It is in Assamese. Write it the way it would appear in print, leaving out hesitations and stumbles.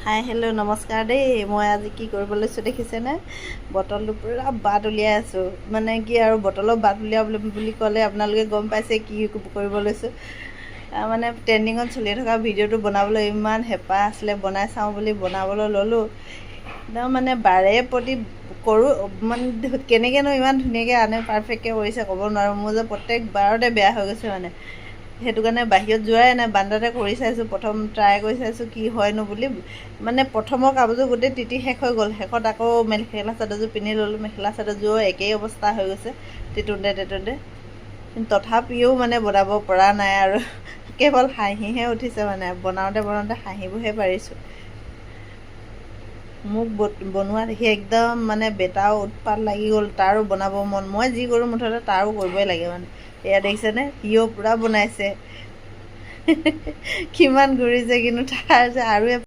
হাই হেল্ল' নমস্কাৰ দেই। মই আজি কি কৰিব লৈছোঁ দেখিছেনে? বটলটো পূৰা বাট উলিয়াই আছোঁ। মানে কি আৰু বটলৰ বাট উলিয়াব বুলি ক'লে আপোনালোকে গম পাইছে কি কৰিব লৈছোঁ। মানে ট্ৰেণ্ডিঙত চলি থকা ভিডিঅ'টো বনাবলৈ ইমান হেঁপাহ আছিলে, বনাই চাওঁ বুলি বনাবলৈ ল'লোঁ। একদম মানে বাৰে প্ৰতি কৰোঁ, মানে কেনেকৈনো ইমান ধুনীয়াকৈ আনে পাৰফেক্টকৈ কৰিছে ক'ব নোৱাৰোঁ। মোৰ যে প্ৰত্যেকবাৰতে বেয়া হৈ গৈছে মানে। সেইটো কাৰণে বাহিৰত যোৱাই নাই, বান্দাতে কৰি চাইছোঁ, প্ৰথম ট্ৰাই কৰি চাইছোঁ কি হয়নো বুলি। মানে প্ৰথমৰ কাপোৰযোৰ গোটেই তিতি শেষ হৈ গ'ল। শেষত আকৌ মেখেলা চাদৰযোৰ পিন্ধি ল'লোঁ। মেখেলা চাদৰযোৰৰ একেই অৱস্থা হৈ গৈছে তিতোঁতে। তথাপিও মানে বনাব পৰা নাই আৰু কেৱল হাঁহিহে উঠিছে। মানে বনাওঁতে হাঁহিবহে পাৰিছোঁ। মোক বনোৱা দেখি একদম মানে বেটাও উৎপাত লাগি গ'ল, তাৰো বনাব মন। মই যি কৰোঁ মুঠতে তাৰো কৰিবই লাগে মানে। এয়া দেখিছেনে, সিও পূৰা বনাইছে কিমান ঘূৰিছে, কিন্তু তাৰ যে আৰু